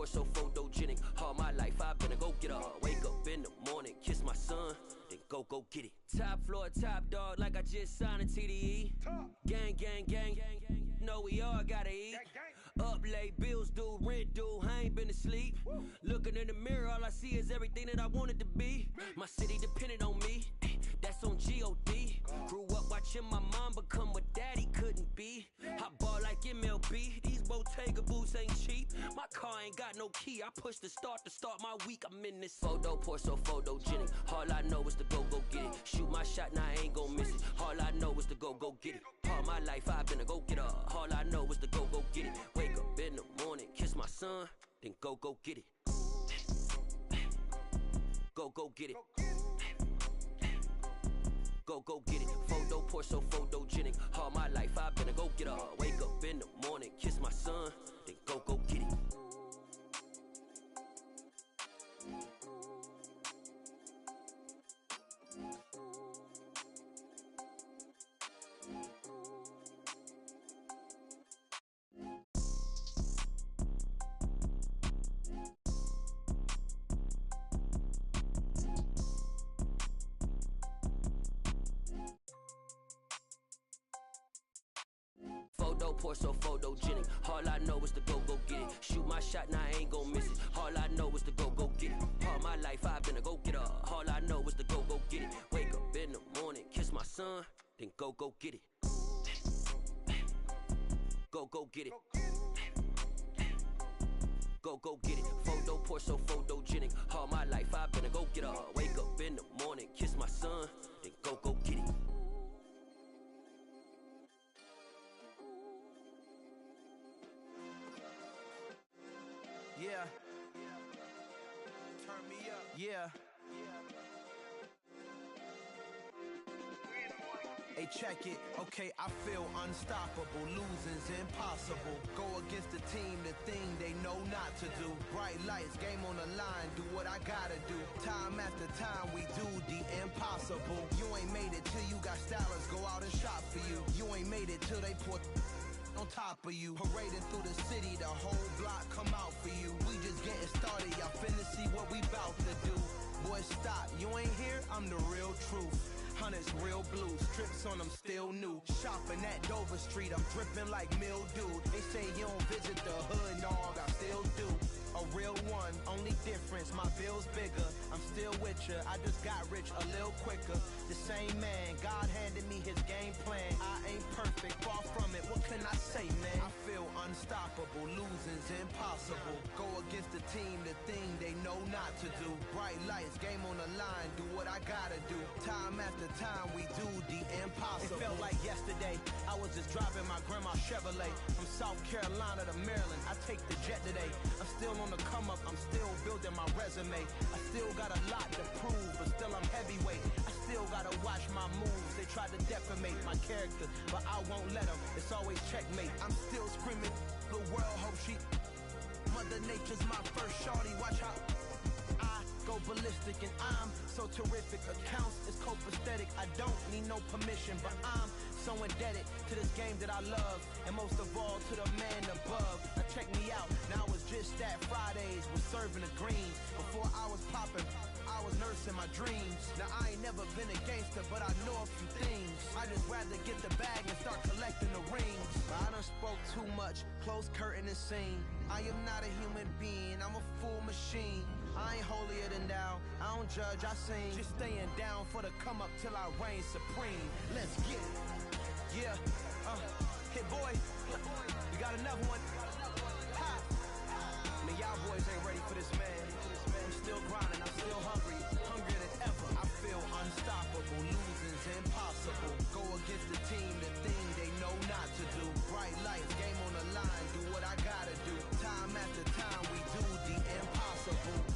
pour so photogenic. All my life I've been a go-getter. Wake up in the morning, kiss my son, then go get it. Top floor, top dog, like I just signed a TDE. Gang, gang, gang, know we all gotta eat. Up late, bills due, rent due, I ain't been asleep. Looking in the mirror, all I see is everything that I wanted to be. My city depended on me, that's on G.O.D. Grew up watching my mom become what daddy couldn't be. I ball like MLB, these Bottega boots ain't cheap. My car ain't got no key, I push the start to start my week. I'm in this photo, pour so photogenic. All I know is to go get it. Shoot my shot, now I ain't gon' miss it. All I know is to go get it. All my life I've been a go-getter. All I know is to go get it. Wake up in the morning, kiss my son, then go get it. Go get it. Go get it. Photo pour so photogenic. All my life I've been a go-getter. Wake up in the morning, kiss my son, then go get it. Photo pour so photogenic. All I know is to go get it. Shoot my shot, now I ain't gon' miss it. All I know is to go get it. All my life I've been a go-getter. All I know is to go get it. Wake up in the morning, kiss my son, then go get it. Go get it. Go get it. Photo pour so photogenic. All my life I've been a go-getter. Wake up in the morning, kiss my son, then go get it. Yeah. Turn me up. Yeah. Hey, check it. Okay, I feel unstoppable. Losing's impossible. Go against the team, the thing they know not to do. Bright lights, game on the line, do what I gotta do. Time after time, we do the impossible. You ain't made it till you got stylers go out and shop for you. You ain't made it till they put on top of you. Parading through the city, the whole block come out for you. We just getting started, y'all finna see what we bout to do. Boy, stop, you ain't here, I'm the real truth. Hunters real blue, strips on them still new. Shopping at Dover Street, I'm dripping like mildew. They say you don't visit the hood, dog, I still do. A real one, only difference, my bill's bigger. I'm still with ya, I just got rich a little quicker. The same man, God handed me his game plan. I ain't perfect, far from it, what can I say, man? I feel unstoppable, losing's impossible. Go against the team, the thing they know not to do. Bright lights, game on the line, do what I gotta do. Time after time, we do the impossible. It felt like yesterday, I was just driving my grandma's Chevrolet. From South Carolina to Maryland, I take the jet today. I'm still on the come up, I'm still building my resume. I still got a lot to prove, but still I'm heavyweight. I still gotta watch my moves. They try to defamate my character, but I won't let them. It's always checkmate. I'm still screaming, the world hope she. Mother Nature's my first shorty, watch how I go ballistic, and I'm so terrific. Accounts is copacetic, I don't need no permission, but I'm so indebted to this game that I love, and most of all to the man above. Now check me out, now it's just that Fridays was serving the greens. Before I was popping, I was nursing my dreams. Now I ain't never been a gangster, but I know a few things. I just rather get the bag and start collecting the rings. But I done spoke too much, close curtain and scene. I am not a human being, I'm a full machine. I ain't holier than thou, I don't judge, I sing. Just staying down for the come up till I reign supreme. Let's get it. Yeah, hit boy, we got another one. Ha. Man, y'all boys ain't ready for this, man. I'm still grinding, I'm still hungry, hungrier than ever. I feel unstoppable, losing's impossible. Go against the team, the thing they know not to do. Bright lights, game on the line, do what I gotta do. Time after time, we do the impossible.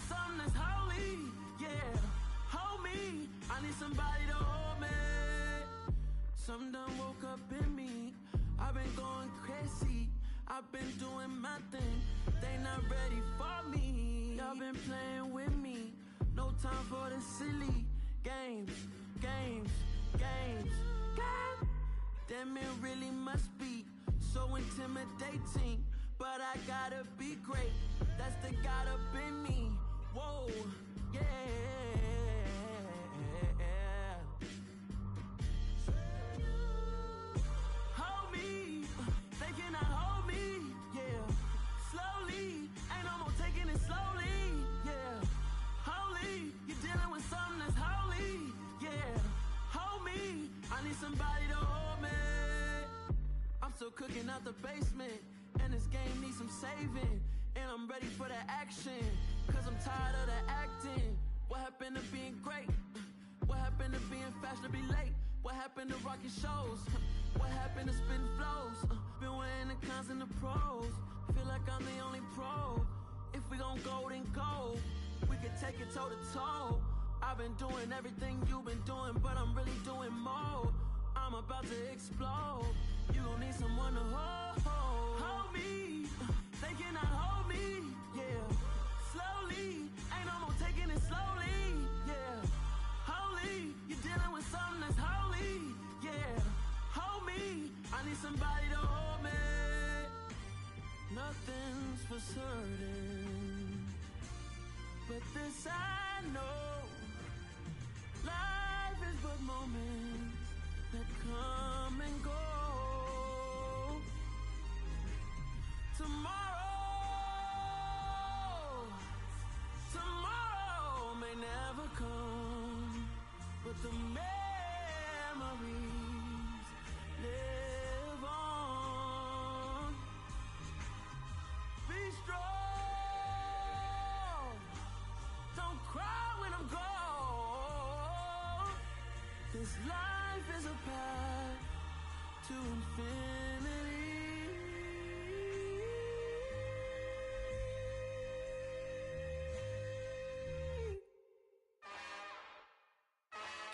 something that's holy, yeah. Hold me, I need somebody to hold me. Something done woke up in me. I've been going crazy, I've been doing my thing. They not ready for me. Y'all been playing with me. No time for the silly games, games, games, games. Damn, it really must be so intimidating. But I gotta be great, that's the God up in me. Whoa, yeah. Hold me, they cannot hold me, yeah. Slowly, ain't no more taking it slowly, yeah. Holy, you're dealing with something that's holy, yeah. Hold me, I need somebody to hold me. I'm still cooking out the basement, and this game needs some saving. And I'm ready for the action, cause I'm tired of the acting. What happened to being great? What happened to being fashionably late? What happened to rocking shows? What happened to spitting flows? Been weighing the cons and the pros. Feel like I'm the only pro. If we gon' go, then go. We could take it toe to toe. I've been doing everything you've been doing, but I'm really doing more. I'm about to explode. You gon' need someone to hold. Hold me, they cannot hold me, yeah. Slowly, ain't no more taking it slowly, yeah. Holy, you're dealing with something that's holy, yeah. Hold me, I need somebody to hold me. Nothing's for certain, but this I know. Life is but moments that come and go. Tomorrow may never come, but the memories live on. Be strong, don't cry when I'm gone. This life is a path to infinity.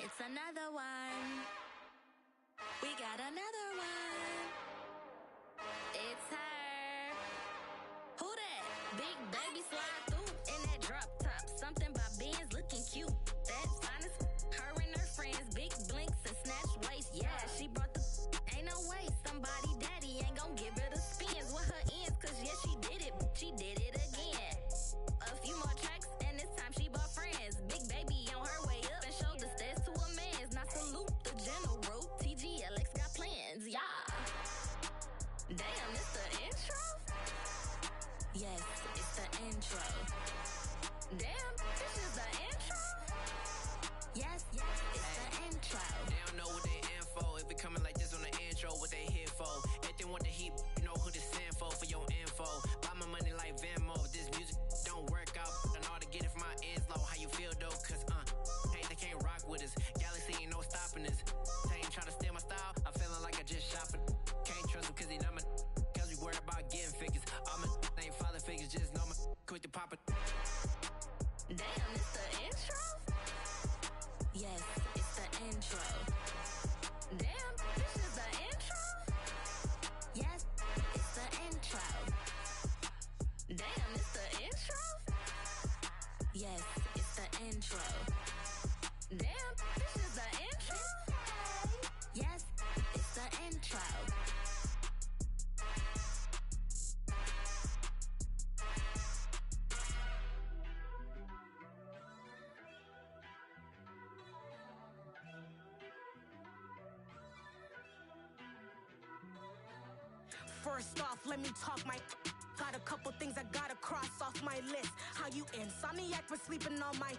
It's another one. We got another one. It's her. Who that? Big baby slide through in that drop top. Something by Benz looking cute. That's honest. Her and her friends, big blinks and snatch waist. Yeah, she brought the. Ain't no way somebody daddy ain't gon' give her the spins with her ends. Cause yeah, she did it. She did it again. A few more tracks and this time she bought friends. Big baby on her way up and showed the stairs to a man's. Now salute the general. TGLX got plans, yeah. Damn, it's the intro? Yes, it's the intro. Damn, this is the intro? Yes, it's the intro. They don't know what they in for. If it coming like this on the intro, what they here for? If they want the heat, you know who to send for your info. Buy my money like Venmo. If this music don't work out, I know how to get it from my ends low. How you feel though? Cause hey, they can't rock with us. Galaxy ain't no stopping us. They ain't trying to steal my style. I'm feeling like I just shot for. Can't trust him cause he not my. Cause we worried about getting figures. All my ain't father figures, just know my quick to pop it. Damn, it's the intro? Yes, it's the intro. Damn, this is the intro? Yes, it's the intro. Damn, it's the intro? Yes, it's the intro. Damn, this is the intro? Yes, it's the intro. First off, let me talk my. Got a couple things I gotta cross off my list. How you insomniac for sleeping on my.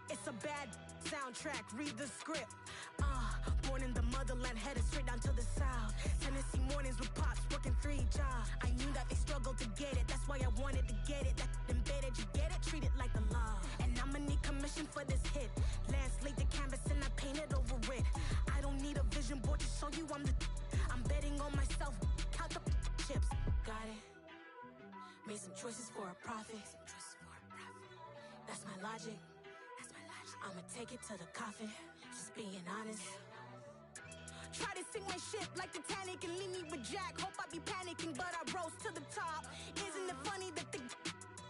It's a bad soundtrack, read the script. Born in the motherland, headed straight down to the south. Tennessee mornings with pops, working 3 jobs. I knew that they struggled to get it, that's why I wanted to get it. That embedded, you get it, treat it like the law. And I'ma need commission for this hit. Lance laid the canvas and I painted over it. I don't need a vision board to show you I'm the. I'm betting on myself, count the chips. Got it. Made some choices for a profit. That's logic. I'ma take it to the coffin, just being honest. Try to sink my ship like Titanic and leave me with Jack. Hope I be panicking, but I rose to the top. Isn't it funny that the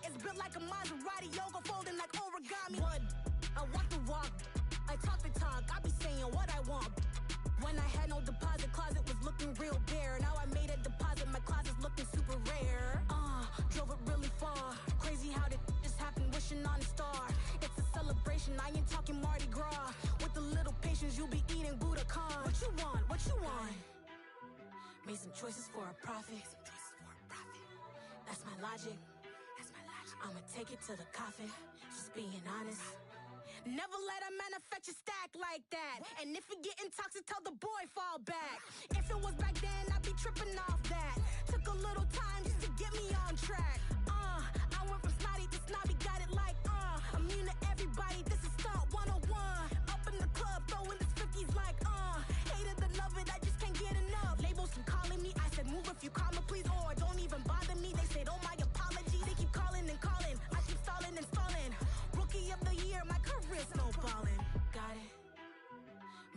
is built like a Maserati, yoga folding like origami? What? I walk the walk, I talk the talk, I be saying what I want. When I had no deposit, closet was looking real bare. Now I made a deposit, my closet's looking super rare. Drove it really far. Crazy how did this happen, wishing on a star. It's a celebration, I ain't talking Mardi Gras. With a little patience, you'll be eating Budokan. What you want? What you want? Made some choices for a profit. That's my logic. I'ma take it to the coffin, just being honest. Never let a manufacture stack like that. And if it getting toxic, tell the boy fall back. If it was back then, I'd be tripping off that. Took a little time just to get me on track. I went from snotty to snobby, got it like, immune to everybody, this is stunt 101. Up in the club, throwing this 50s like, hate it, love it, I just can't get enough. Labels keep calling me, I said move if you call me, please, or don't even bother me. They said, oh my apology, they keep calling and calling. I keep stalling and stalling. Rookie of the year, my career snowballing. Got it.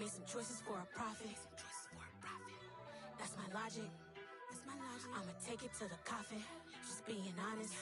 Made some choices for a profit. That's my logic. I'ma take it to the coffin, just being honest.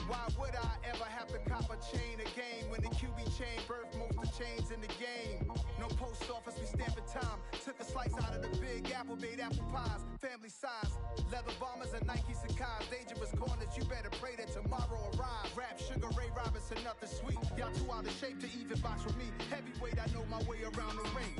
Why would I ever have to cop a chain again when the QB chain birthed most of the chains in the game? No post office, we stamping time. Took a slice out of the big apple, made apple pies, family size. Leather bombers and Nike Sacai's. Dangerous corners, you better pray that tomorrow arrives. Rap, Sugar Ray Robinson, nothing sweet. Y'all too out of shape to even box with me. Heavyweight, I know my way around the ring.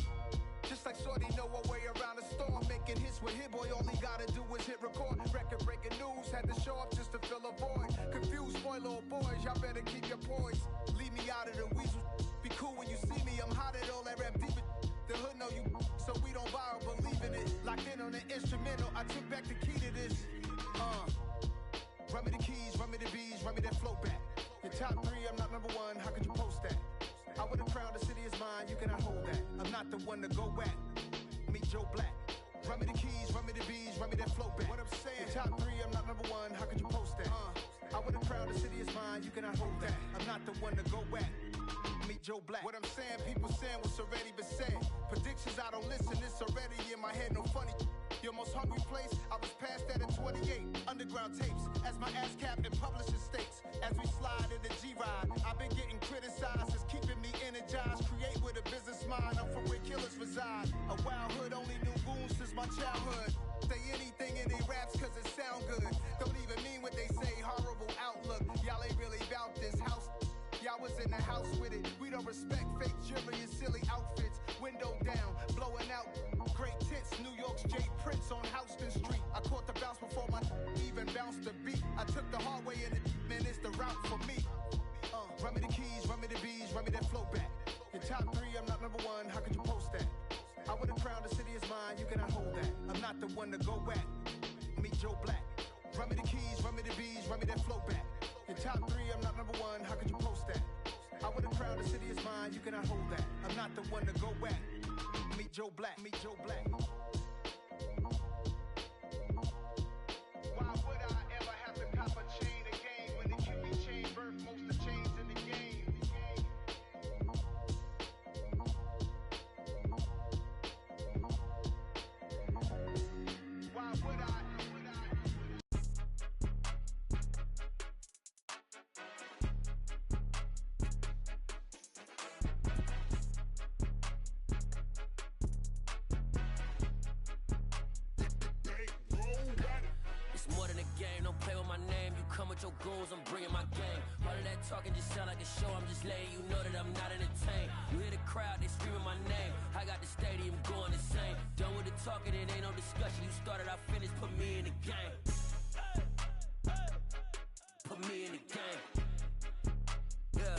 Just like Shorty know her way around the storm. Making hits with Hit Boy, all he gotta do is hit record. Record breaking news, had to show up just to fill a void. Confused, spoiled little boys, y'all better keep your poise. Leave me out of the weasel. Be cool when you see me, I'm hot at all that rap deep. The hood know you, so we don't borrow, believe in it. Locked in on the instrumental, I took back the key to this. Run me the keys, run me the bees, run me that flow back. Your top three, I'm not number one, how could you post that? I would've crowned the city is mine, you cannot hold that. I'm not the one to go at. Meet Joe Black. Run me the keys, run me the bees, run me that flow back. What I'm saying, your top three, I'm not number one, how could you post that? I would've crowned the city is mine, you cannot hold that. I'm not the one to go at. Meet Joe Black. What I'm saying, people saying what's already been said. Predictions, I don't listen, it's already in my head, no funny. Your most hungry place, I was past that at 28. Underground tapes, as my ass cap in publishing states. As we slide in the G-Ride, I've been getting criticized, it's keeping me energized. Create with a business mind, I'm from where killers reside. A wild hood, only knew goons since my childhood. Say anything in they raps cause it sound good. Don't even mean what they say, horrible outlook. Y'all ain't really about this house. Y'all was in the house with it. We don't respect fake jewelry and silly outfits. Window down, blowing out great tits. New York's J. Prince on Houston Street. I caught the bounce before my even bounced the beat. I took the hard way in it, man, it's the route for me. Run me the keys, run me the bees, run me that flow back. Your top three, I'm not number one, how could you post that? I would've crowned the city is mine, you cannot hold that. I'm not the one to go at. Meet Joe Black. Run me the keys, run me the bees, run me that flow back. Your top three, I'm not number one, how could you post that? I would've crowned the city is mine, you cannot hold that. I'm not the one to go at. Meet Joe Black, meet Joe Black. Why would I ever have to cop a chain again when the QB chain birthed most of the chains in the game? Why would I? Your goons, I'm bringing my game. All of that talking just sound like a show. I'm just letting you know that I'm not entertained. You hear the crowd, they screaming my name. I got the stadium going insane. Done with the talking, it ain't no discussion. You started, I finished, put me in the game. Put me in the game. Yeah.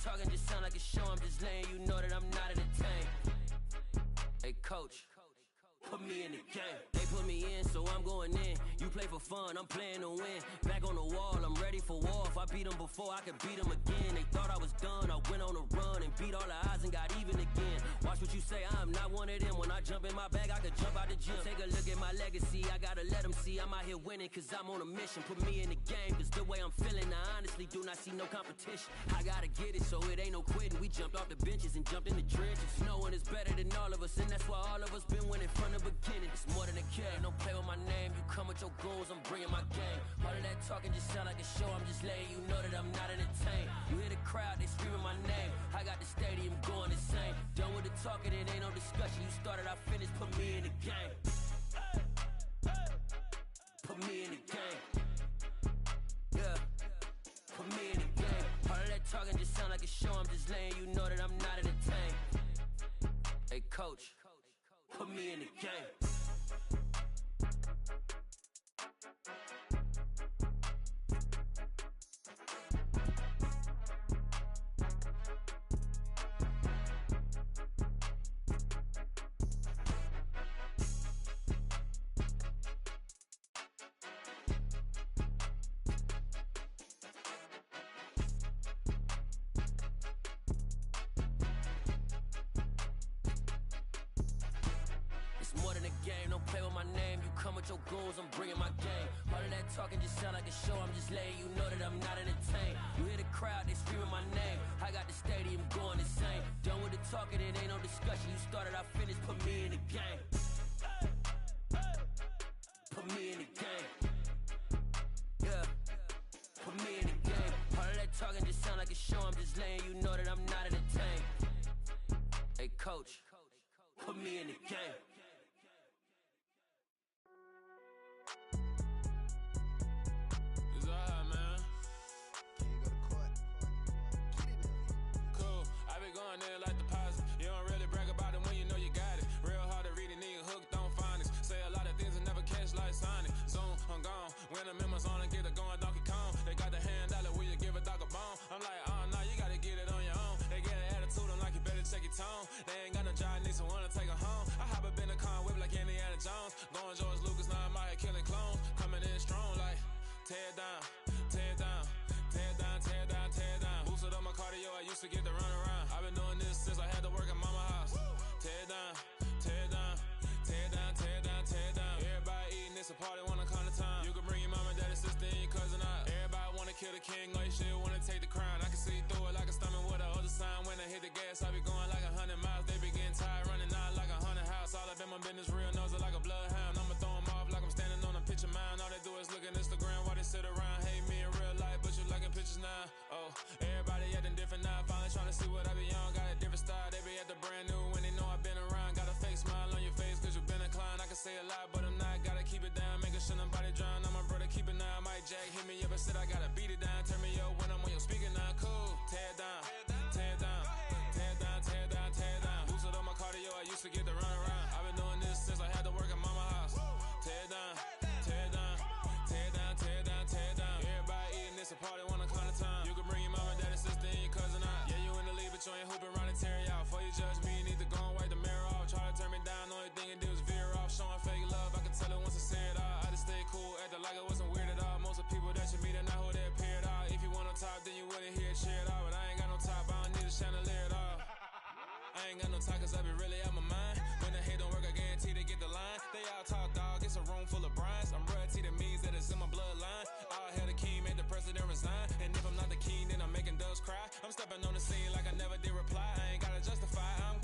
talking just sound like a show. I'm just letting you know that I'm not entertained. Hey, coach, put me in the game. They put me in, so I'm going in. You play for fun, I'm playing to win. Back on the wall, I'm ready for war. If I beat them before, I could beat them again. They thought I was done, I went on a run and beat all the odds and got even again. Watch what you say, I'm not one of them. When I jump in my bag, I could jump out the gym. Take a look at my legacy, I gotta let them see I'm out here winning, cause I'm on a mission. Put me in the game, cause the way I'm feeling, I honestly do not see no competition. I gotta get it, so it ain't no quitting. We jumped off the benches and jumped in the trenches. No one is better than all of us, and that's why all of us been winning from the beginning. It's more than a game, don't play with my name. You come with your goons, I'm bringing my game. All of that talking just sound like a show. I'm just letting you know that I'm not entertained. You hear the crowd, they screaming my name. I got the stadium going insane. Done with the talking, it ain't no discussion. You started, I finished, put me in the game. Put me in the game. Yeah, put me in the game. All of that talking just sound like a show. I'm just letting you know that I'm not entertained. Hey, coach, put me in the game. Your goals, I'm bringing my game. All of that talking just sound like a show. I'm just letting you know that I'm not entertained. You hear the crowd, they screaming my name. I got the stadium going insane. Done with the talking, it ain't no discussion. You started, I finished, put me in the game. Put me in the game. Yeah, put me in the game. All of that talking just sound like a show. I'm just letting you know that I'm not entertained. Hey, coach, put me in the game. Going there like deposit. You don't really brag about it when you know you got it. Real hard to read a nigga hooked on phonics. Say a lot of things and never catch like Sonic. Zoom, I'm gone. When the members on and get it going Donkey Kong. They got the hand dollar, will you give a dog a bone? I'm like, oh no, you gotta get it on your own. They get an attitude, I'm like, you better check your tone. They ain't got no job, need someone to take her home. I hop up in the car, whip like Indiana Jones. Going George Lucas, now I'm out here killing clones. Coming in strong like, tear down, tear down, tear down, tear down, tear down. Boosted up my cardio, I used to get to run around. I've been doing this since I had to work at mama house. Tear down, tear down, tear down, tear down, tear down. Everybody eating, it's a party, wanna come to time. You can bring your mama, daddy, sister, and your cousin out. Everybody wanna kill the king, or you shit wanna take the crown. I can see through it like a stomach with a other sign. When I hit the gas, I be going like 100 miles. They be getting tired, running out like 100 house. All up in my business, real nose it like a bloodhound. I'ma throw them off like I'm standing on a picture mound. All they do is look at Instagram while they sit around. Hate me in real life, but you liking pictures now. Oh, everybody acting different now. Finally trying to see what I be on. Got a different style, they be at the brand new when they know I've been around. Got a fake smile on your face cause you been inclined. I can say a lot, but I'm not. Gotta keep it down, making sure nobody drown. I'm my brother, keep it now. Mike Jack hit me up and said I gotta beat it down. Turn me up when I'm on your speaker now. Cool, tear down, tear down, tear down, tear down, tear down. Boosted up my cardio, I used to get to run around. I've been doing this since I had to work at mama house. Tear down, tear down, tear down, tear down, tear down. Everybody eating, it's a party, wanna come to time. You can bring your mama, daddy, sister, and your cousin out. Yeah, you in the league, but you ain't hooping around and tear you out. Before you judge me, you need to go and wipe the mirror off. Try to turn me down, only thing it do is veer off. Showing fake love, I can tell it once I say it all. I just stay cool, acting like it wasn't weird at all. Most of the people that you meet are not who they appear at all. If you want on top, then you wouldn't hear it cheer at all. But I ain't got no top, I don't need a chandelier at all. I ain't got no talk cause I be really out my mind. When the hate don't work, I guarantee they get the line. They all talk dog, it's a room full of brinds. I'm royalty, that means that it's in my bloodline. All hail the king, made the president resign. And if I'm not the king, then I'm making doves cry. I'm stepping on the scene like I never did reply. I ain't gotta justify, I'm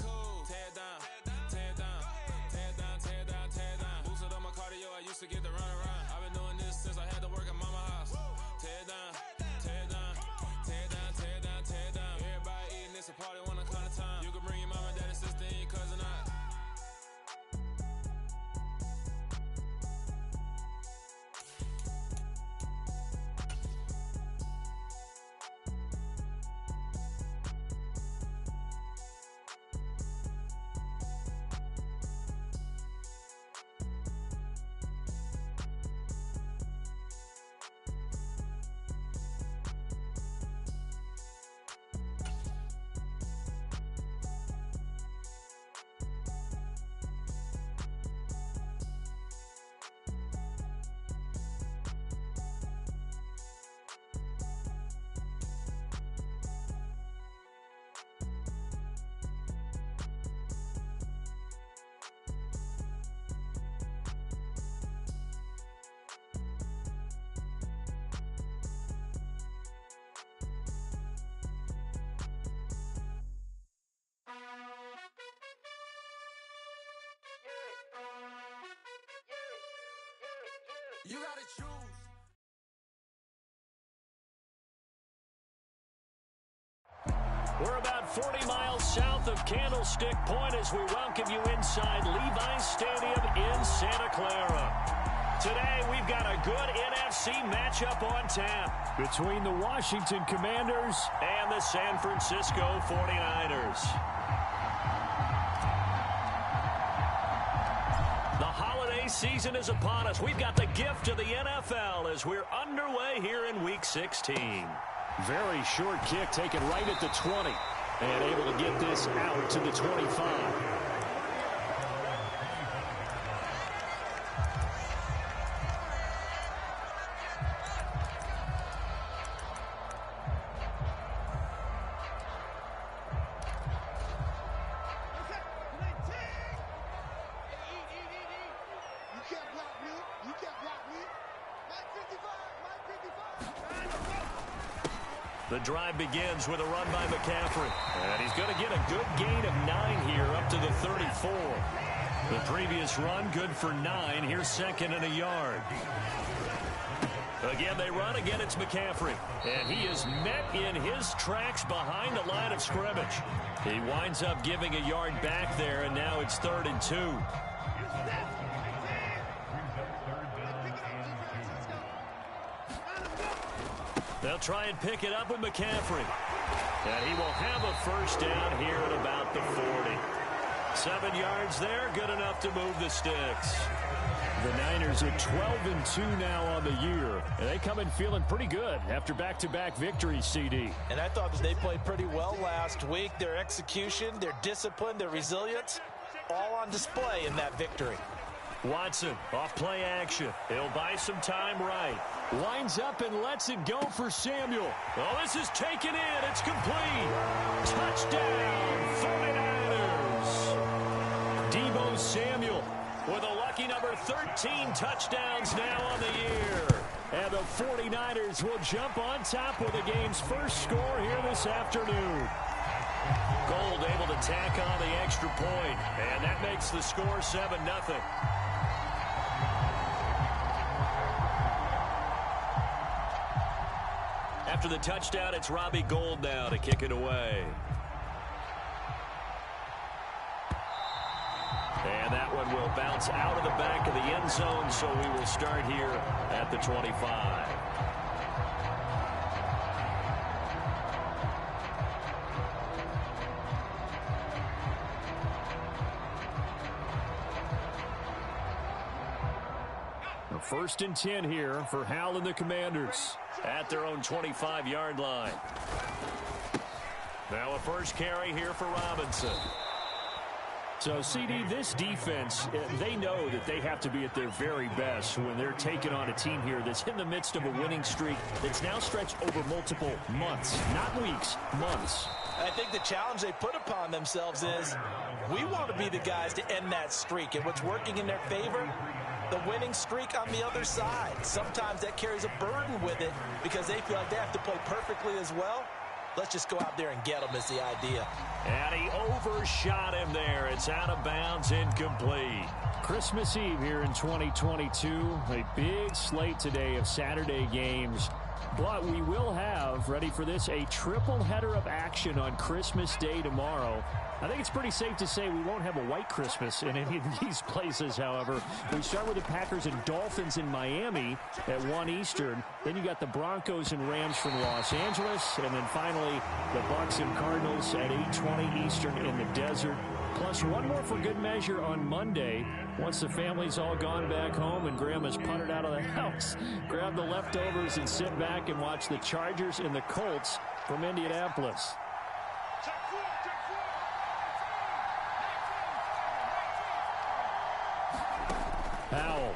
You gotta choose. We're about 40 miles south of Candlestick Point as we welcome you inside Levi's Stadium in Santa Clara. Today, we've got a good NFC matchup on tap between the Washington Commanders and the San Francisco 49ers. The holiday season is upon us. We've got the gift of the NFL as we're underway here in Week 16. Very short kick taken right at the 20 and able to get this out to the 25. The drive begins with a run by McCaffrey. And he's going to get a good gain of 9 here up to the 34. The previous run, good for 9. Here's second and a yard. Again, they run. Again, it's McCaffrey. And he is met in his tracks behind the line of scrimmage. He winds up giving a yard back there, and now it's 3rd and 2. They'll try and pick it up with McCaffrey. And he will have a first down here at about the 40. 7 yards there, good enough to move the sticks. The Niners are 12-2 now on the year, and they come in feeling pretty good after back-to-back victories, CD. And I thought that they played pretty well last week. Their execution, their discipline, their resilience, all on display in that victory. Watson, off play action. He'll buy some time right. Lines up and lets it go for Samuel. Oh, this is taken in. It's complete. Touchdown, 49ers. Deebo Samuel with a lucky number 13 touchdowns now on the year. And the 49ers will jump on top with the game's first score here this afternoon. Gold able to tack on the extra point, and that makes the score 7-0. After the touchdown, it's Robbie Gould now to kick it away. And that one will bounce out of the back of the end zone, so we will start here at the 25. First and 10 here for Hal and the Commanders at their own 25-yard line. Now a first carry here for Robinson. So, CD, this defense, they know that they have to be at their very best when they're taking on a team here that's in the midst of a winning streak that's now stretched over multiple months, not weeks, months. I think the challenge they put upon themselves is we want to be the guys to end that streak. And what's working in their favor? The winning streak on the other side. Sometimes that carries a burden with it because they feel like they have to play perfectly as well. Let's just go out there and get them is the idea. And he overshot him there. It's out of bounds, incomplete. Christmas Eve here in 2022. A big slate today of Saturday games. But we will have, ready for this, a triple header of action on Christmas Day tomorrow. I think it's pretty safe to say we won't have a white Christmas in any of these places, however. We start with the Packers and Dolphins in Miami at 1 Eastern. Then you got the Broncos and Rams from Los Angeles. And then finally, the Bucs and Cardinals at 8:20 Eastern in the desert. Plus one more for good measure on Monday. Once the family's all gone back home and Grandma's puttered out of the house, grab the leftovers and sit back and watch the Chargers and the Colts from Indianapolis. Powell.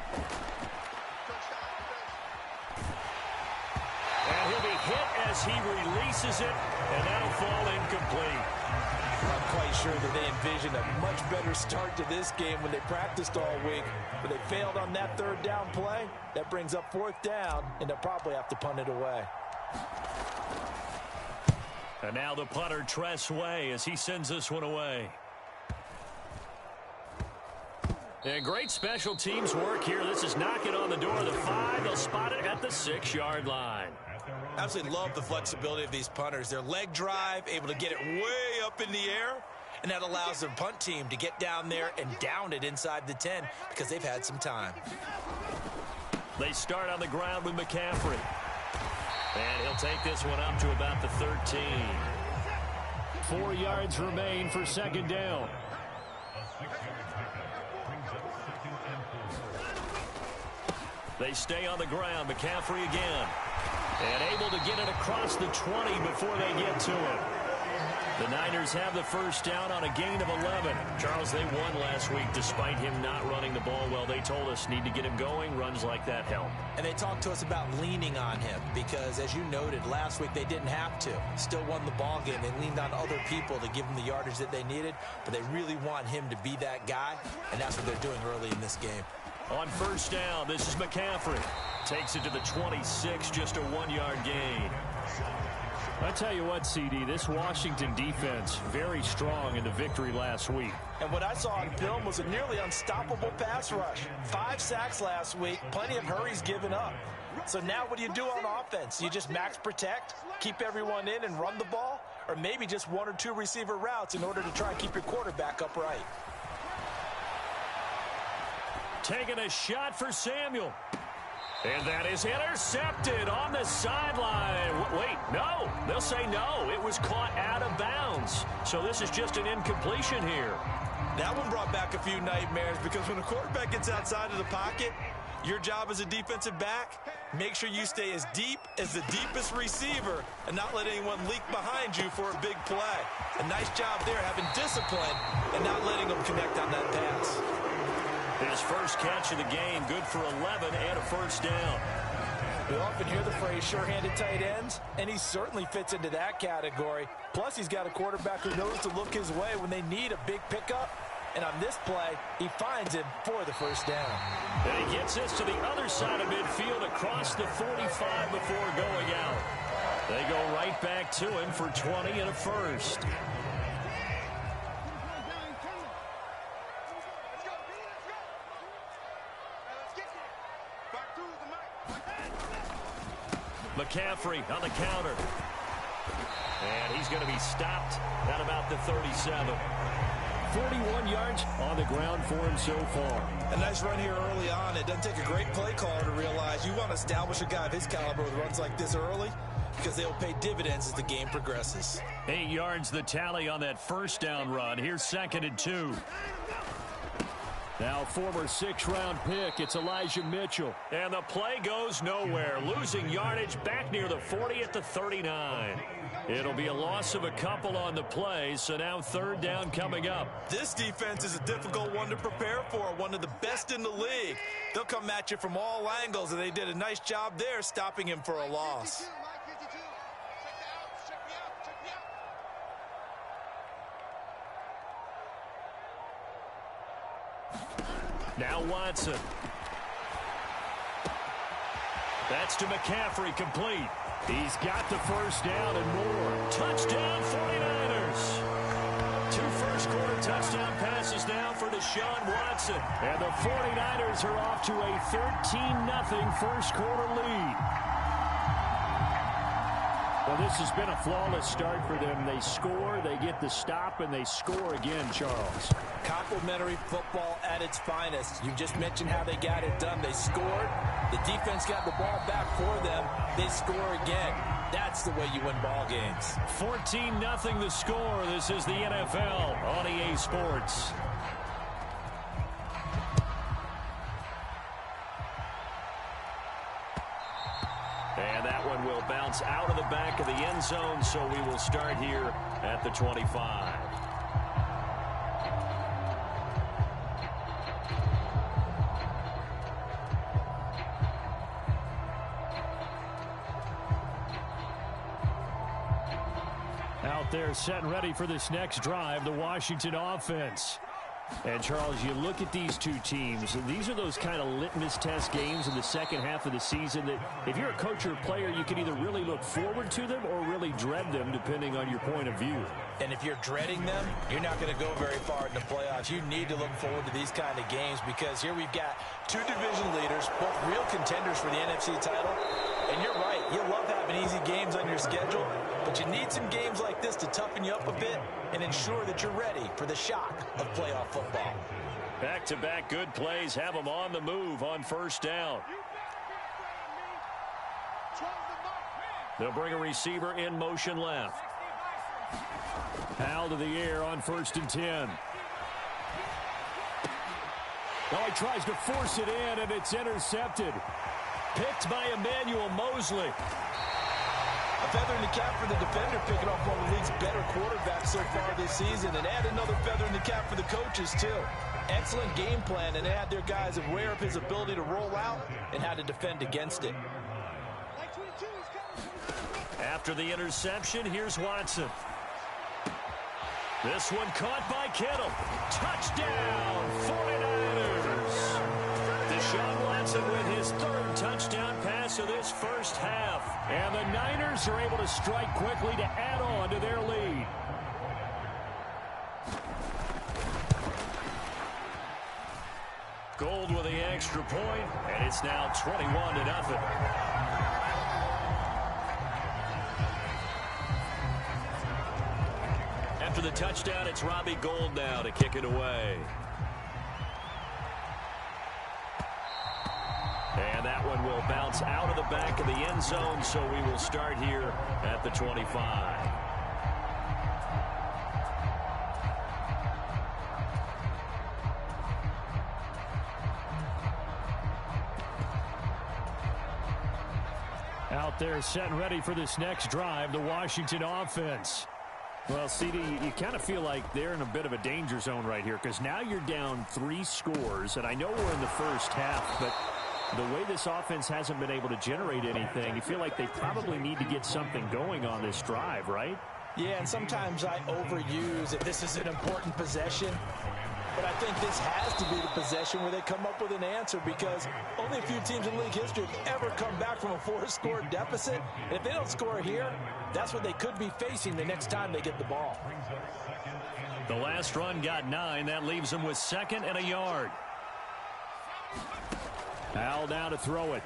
And he'll be hit as he releases it, and that'll fall incomplete. I'm quite sure that they envisioned a much better start to this game when they practiced all week. But they failed on that third down play. That brings up 4th down, and they'll probably have to punt it away. And now the punter, Tress Way, as he sends this one away. And great special teams work here. This is knocking on the door of the 5. They'll spot it at the 6-yard line. Absolutely love the flexibility of these punters. Their leg drive, able to get it way up in the air, and that allows their punt team to get down there and down it inside the 10 because they've had some time. They start on the ground with McCaffrey. And he'll take this one up to about the 13. 4 yards remain for second down. They stay on the ground. McCaffrey again. And able to get it across the 20 before they get to it. The Niners have the first down on a gain of 11. Charles, they won last week despite him not running the ball well. They told us need to get him going. Runs like that help. And they talked to us about leaning on him because, as you noted, last week they didn't have to. Still won the ball game. They leaned on other people to give them the yardage that they needed, but they really want him to be that guy, and that's what they're doing early in this game. On first down, this is McCaffrey. Takes it to the 26, just a 1-yard gain. I tell you what, CD, this Washington defense, very strong in the victory last week. And what I saw on film was a nearly unstoppable pass rush. 5 sacks last week, plenty of hurries given up. So now what do you do on offense? You just max protect, keep everyone in and run the ball, or maybe just 1 or 2 receiver routes in order to try and keep your quarterback upright. Taking a shot for Samuel. And that is intercepted on the sideline. Wait, no. They'll say no. It was caught out of bounds. So this is just an incompletion here. That one brought back a few nightmares because when a quarterback gets outside of the pocket, your job as a defensive back, make sure you stay as deep as the deepest receiver and not let anyone leak behind you for a big play. A nice job there having discipline and not letting them connect on that pass. His first catch of the game, good for 11 and a first down. We often hear the phrase sure-handed tight ends, and he certainly fits into that category. Plus, he's got a quarterback who knows to look his way when they need a big pickup. And on this play, he finds him for the first down. And he gets this to the other side of midfield across the 45 before going out. They go right back to him for 20 and a first. McCaffrey on the counter. And he's going to be stopped at about the 37. 41 yards on the ground for him so far. A nice run here early on. It doesn't take a great play caller to realize you want to establish a guy of his caliber with runs like this early because they'll pay dividends as the game progresses. 8 yards the tally on that first down run. Here's 2nd and 2. Now former 6th-round pick, it's Elijah Mitchell. And the play goes nowhere. Losing yardage back near the 40 at the 39. It'll be a loss of a couple on the play, so now 3rd down coming up. This defense is a difficult one to prepare for, one of the best in the league. They'll come at you from all angles, and they did a nice job there stopping him for a loss. Now Watson. That's to McCaffrey, complete. He's got the first down and more. Touchdown 49ers. 2 first-quarter touchdown passes now for Deshaun Watson. And the 49ers are off to a 13-0 first-quarter lead. Well, this has been a flawless start for them. They score, they get the stop, and they score again, Charles. Complimentary football at its finest. You just mentioned how they got it done. They scored. The defense got the ball back for them. They score again. That's the way you win ball games. 14-0 the score. This is the NFL on EA Sports. And that one will bounce out of the back of the end zone, so we will start here at the 25. Out there set and ready for this next drive, the Washington offense. And, Charles, you look at these two teams, these are those kind of litmus test games in the second half of the season that if you're a coach or a player, you can either really look forward to them or really dread them, depending on your point of view. And if you're dreading them, you're not going to go very far in the playoffs. You need to look forward to these kind of games because here we've got two division leaders, both real contenders for the NFC title. And you're right, you love having easy games on your schedule, but you need some games like this to toughen you up a bit and ensure that you're ready for the shock of playoff football. Back-to-back good plays have them on the move on first down. They'll bring a receiver in motion left. Out to the air on 1st and 10. Now he tries to force it in, and it's intercepted. Picked by Emmanuel Mosley. A feather in the cap for the defender, picking off one of the league's better quarterbacks so far this season, and add another feather in the cap for the coaches, too. Excellent game plan, and they had their guys aware of his ability to roll out and how to defend against it. After the interception, here's Watson. This one caught by Kittle. Touchdown, 49ers. Deshaun Watson with his third touchdown pass of this first half. And the Niners are able to strike quickly to add on to their lead. Gold with the extra point, and it's now 21-0. After the touchdown, it's Robbie Gould now to kick it away. And that one will bounce out of the back of the end zone, so we will start here at the 25. Out there set and ready for this next drive, the Washington offense. Well, CD, you kind of feel like they're in a bit of a danger zone right here because now you're down 3 scores, and I know we're in the first half, but the way this offense hasn't been able to generate anything, you feel like they probably need to get something going on this drive, right? Yeah, and sometimes I overuse it. This is an important possession. But I think this has to be the possession where they come up with an answer because only a few teams in league history have ever come back from a 4-score deficit. And if they don't score here, that's what they could be facing the next time they get the ball. The last run got 9. That leaves them with 2nd and a yard. Al now to throw it.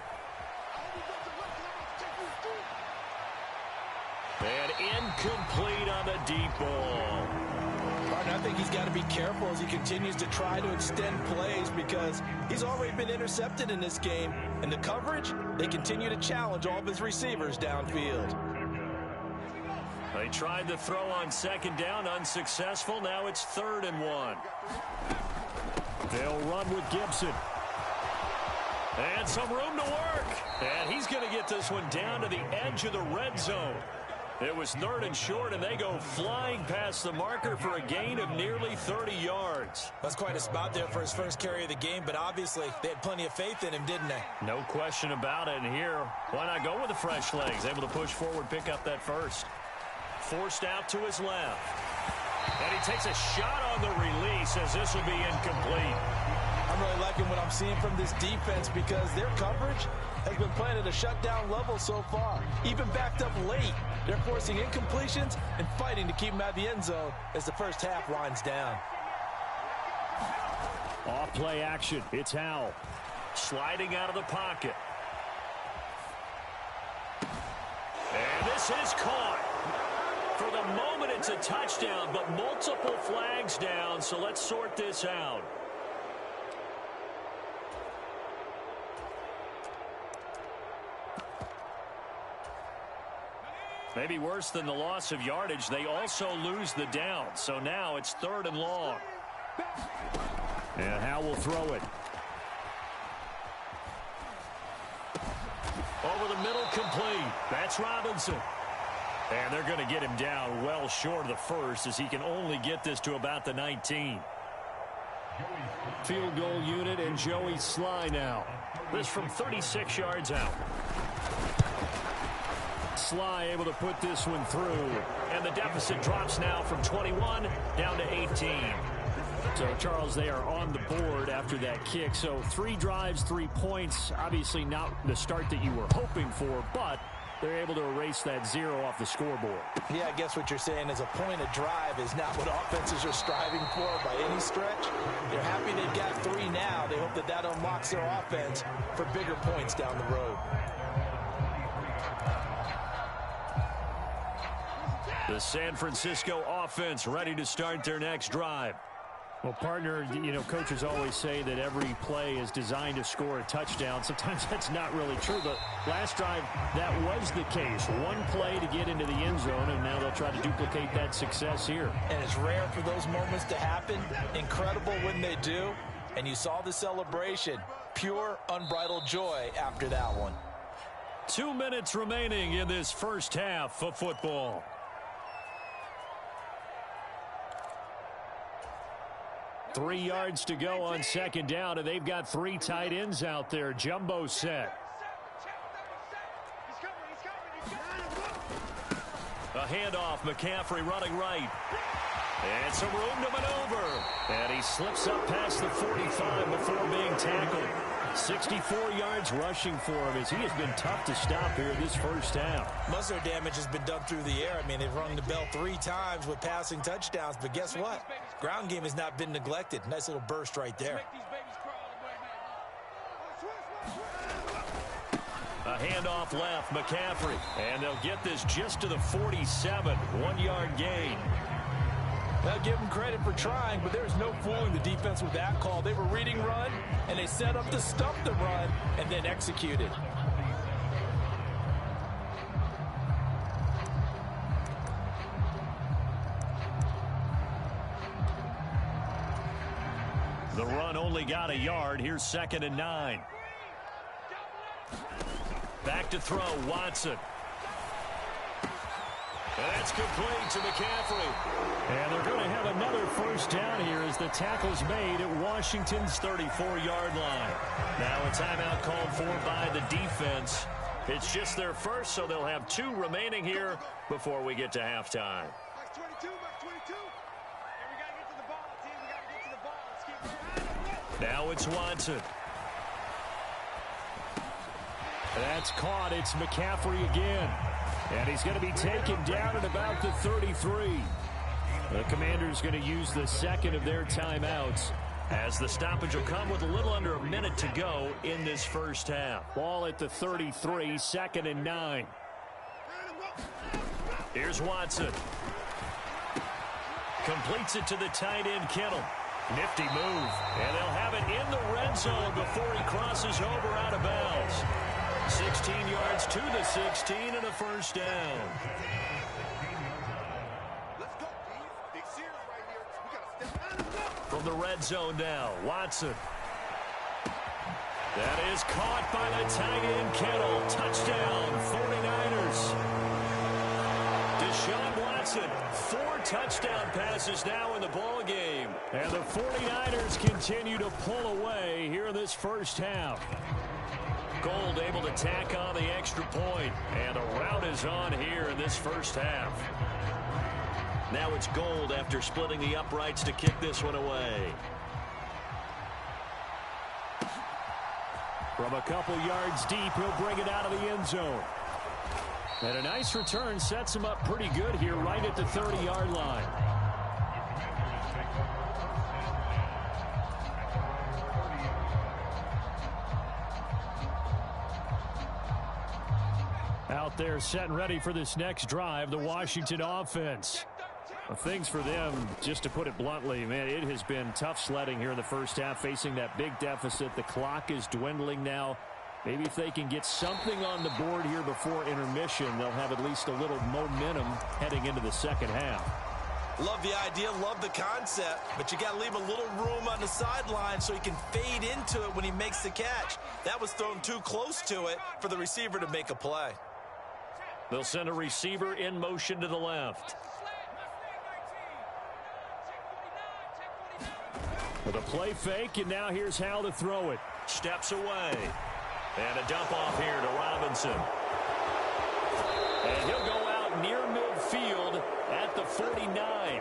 And incomplete on the deep ball. I think he's got to be careful as he continues to try to extend plays because he's already been intercepted in this game. And the coverage, they continue to challenge all of his receivers downfield. They tried to throw on 2nd down, unsuccessful. Now it's 3rd and 1. They'll run with Gibson. And some room to work. And he's going to get this one down to the edge of the red zone. It was 3rd and short, and they go flying past the marker for a gain of nearly 30 yards. That's quite a spot there for his first carry of the game, but obviously they had plenty of faith in him, didn't they? No question about it. And here, why not go with the fresh legs? Able to push forward, pick up that first. Forced out to his left. And he takes a shot on the release as this will be incomplete. I'm really liking what I'm seeing from this defense because their coverage has been playing at a shutdown level so far. Even backed up late, they're forcing incompletions and fighting to keep them out of the end zone as the first half winds down. Off play action. It's Howell. Sliding out of the pocket. And this is caught. For the moment, it's a touchdown, but multiple flags down, so let's sort this out. Maybe worse than the loss of yardage, they also lose the down. So now it's 3rd and long. And Howell will throw it. Over the middle, complete. That's Robinson. And they're going to get him down well short of the first as he can only get this to about the 19. Field goal unit and Joey Sly now. This from 36 yards out. Sly able to put this one through. And the deficit drops now from 21 down to 18. So, Charles, they are on the board after that kick. So 3 drives, 3 points. Obviously not the start that you were hoping for, but they're able to erase that 0 off the scoreboard. Yeah, I guess what you're saying is a point of drive is not what offenses are striving for by any stretch. They're happy they've got 3 now. They hope that that unlocks their offense for bigger points down the road. The San Francisco offense ready to start their next drive. Well, partner, coaches always say that every play is designed to score a touchdown. Sometimes that's not really true, but last drive, that was the case. 1 play to get into the end zone, and now they'll try to duplicate that success here. And it's rare for those moments to happen. Incredible when they do. And you saw the celebration. Pure, unbridled joy after that one. 2 minutes remaining in this first half of football. Three yards to go on second down, and they've got 3 tight ends out there. Jumbo set. A handoff, McCaffrey running right. And some room to maneuver. And he slips up past the 45 before being tackled. 64 yards rushing for him as he has been tough to stop here this first half. Most of their damage has been done through the air. I mean, they've rung the bell 3 times with passing touchdowns, but guess what? Ground game has not been neglected. Nice little burst right there. A handoff left, McCaffrey. And they'll get this just to the 47, 1-yard gain. I'll give them credit for trying, but there's no fooling the defense with that call. They were reading run, and they set up to stop the run, and then executed. The run only got a yard. Here's 2nd and 9. Back to throw, Watson. And that's complete to McCaffrey. And they're going to have another first down here as the tackle's made at Washington's 34-yard line. Now a timeout called for by the defense. It's just their first, so they'll have 2 remaining here before we get to halftime. Max 22, Max 22. And we got to get to the ball, team. We got to get to the ball. Let's keep it. Now it's Watson. That's caught. It's McCaffrey again. And he's going to be taken down at about the 33. The Commanders going to use the second of their timeouts, as the stoppage will come with a little under a minute to go in this first half. Ball at the 33, 2nd and 9. Here's Watson. Completes it to the tight end, Kittle. Nifty move. And they'll have it in the red zone before he crosses over out of bounds. 16 yards to the 16 and a first down. From the red zone now, Watson. That is caught by the tight end, Kittle. Touchdown, 49ers. Deshaun Watson, 4 touchdown passes now in the ball game. And the 49ers continue to pull away here in this first half. Gold able to tack on the extra point. And a rout is on here in this first half. Now it's Gold after splitting the uprights to kick this one away. From a couple yards deep, he'll bring it out of the end zone. And a nice return sets him up pretty good here right at the 30-yard line. Out there set and ready for this next drive, the Washington offense. Well, things for them, just to put it bluntly, man, it has been tough sledding here in the first half, facing that big deficit. The clock is dwindling now. Maybe if they can get something on the board here before intermission, they'll have at least a little momentum heading into the second half. Love the idea, love the concept, but you got to leave a little room on the sideline so he can fade into it when he makes the catch. That was thrown too close to it for the receiver to make a play. They'll send a receiver in motion to the left. With a play fake, and now here's how to throw it. Steps away. And a dump off here to Robinson. And he'll go out near midfield at the 49.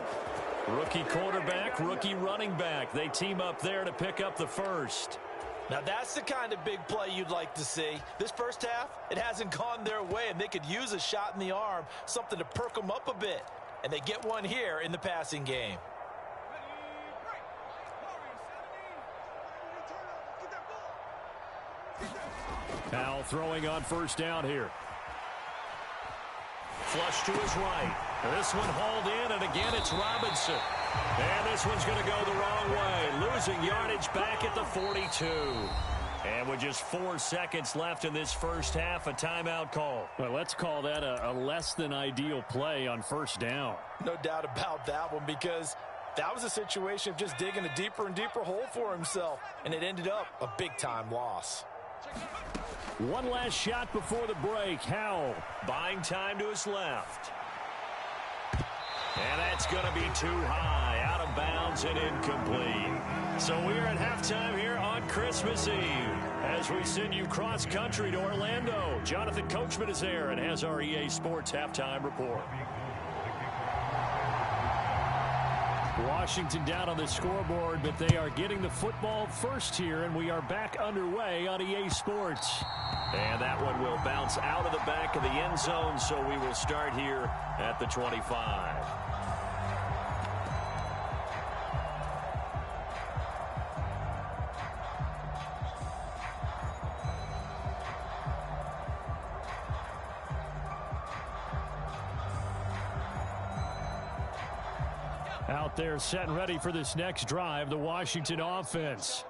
Rookie quarterback, rookie running back. They team up there to pick up the first. Now that's the kind of big play you'd like to see. This first half, it hasn't gone their way, and they could use a shot in the arm, something to perk them up a bit. And they get one here in the passing game. Powell throwing on first down here. Flush to his right. This one hauled in, and again it's Robinson. And this one's going to go the wrong way. Losing yardage back at the 42. And with just 4 seconds left in this first half, a timeout call. Well, let's call that a less than ideal play on first down. No doubt about that one, because that was a situation of just digging a deeper and deeper hole for himself. And it ended up a big-time loss. One last shot before the break. Howell buying time to his left. And that's going to be too high, out of bounds and incomplete. So we are at halftime here on Christmas Eve as we send you cross-country to Orlando. Jonathan Coachman is there and has our EA Sports halftime report. Washington down on the scoreboard, but they are getting the football first here, and we are back underway on EA Sports. And that one will bounce out of the back of the end zone, so we will start here at the 25. Out there set and ready for this next drive, the Washington offense.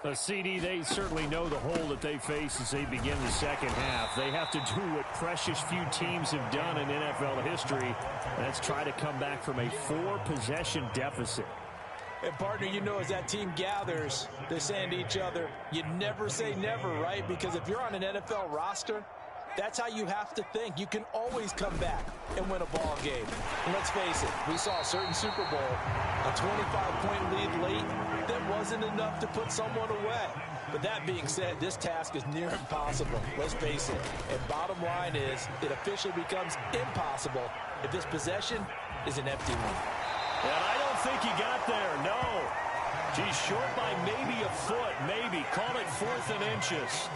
A CD, they certainly know the hole that they face as they begin the second half. They have to do what precious few teams have done in NFL history, and that's try to come back from a 4-possession deficit. And, partner, you know, as that team gathers, they're saying to each other, you never say never, right? Because if you're on an NFL roster, that's how you have to think. You can always come back and win a ball game. And let's face it, we saw a certain Super Bowl, a 25-point lead late that wasn't enough to put someone away. But that being said, this task is near impossible. Let's face it. And bottom line is, it officially becomes impossible if this possession is an empty one. And I don't think he got there, no. He's short by maybe a foot, maybe. Call it 4th and inches.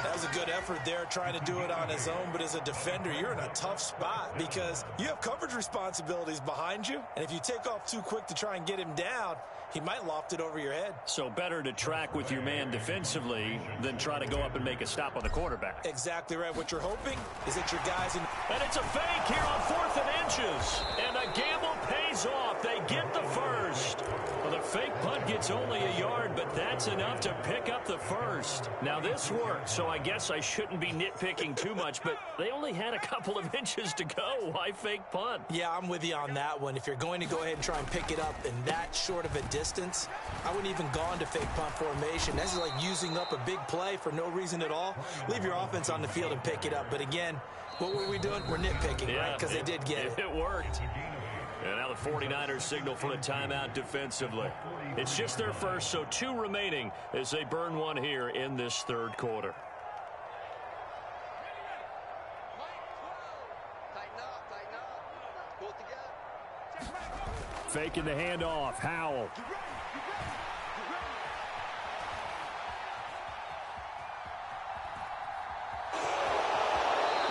That was a good effort there, trying to do it on his own. But as a defender, you're in a tough spot because you have coverage responsibilities behind you. And if you take off too quick to try and get him down, he might loft it over your head. So better to track with your man defensively than try to go up and make a stop on the quarterback. Exactly right. What you're hoping is that your guys in... And it's a fake here on 4th and inches. And the gamble pays off. They get the first. Well, the fake punt gets only a yard, but that's enough to pick up the first. Now, this worked, so I guess I shouldn't be nitpicking too much, but they only had a couple of inches to go. Why fake punt? Yeah, I'm with you on that one. If you're going to go ahead and try and pick it up in that short of a distance, I wouldn't even gone to fake punt formation. This is like using up a big play for no reason at all. Leave your offense on the field and pick it up. But again, what were we doing? We're nitpicking, right? Because they did get it. It worked. And now the 49ers signal for a timeout defensively. It's just their first, so 2 remaining as they burn one here in this third quarter. Faking the handoff. Howell.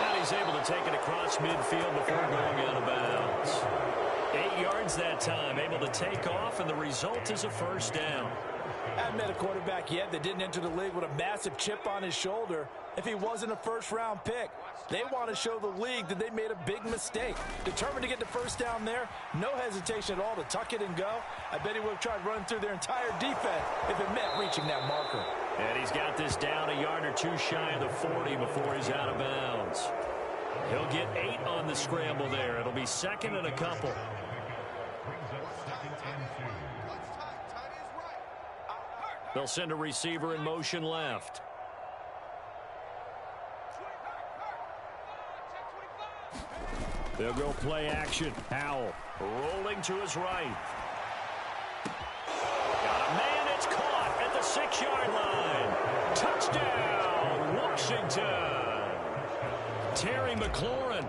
And he's able to take it across midfield before going out of bounds. 8 yards that time, able to take off, and the result is a first down. I haven't met a quarterback yet that didn't enter the league with a massive chip on his shoulder if he wasn't a first-round pick. They want to show the league that they made a big mistake. Determined to get the first down there, no hesitation at all to tuck it and go. I bet he would have tried running through their entire defense if it meant reaching that marker. And he's got this down a yard or 2 shy of the 40 before he's out of bounds. He'll get 8 on the scramble there. It'll be second and a couple. They'll send a receiver in motion left. They'll go play action. Howell rolling to his right. Got a man. It's caught at the 6-yard line. Touchdown, Washington. Terry McLaurin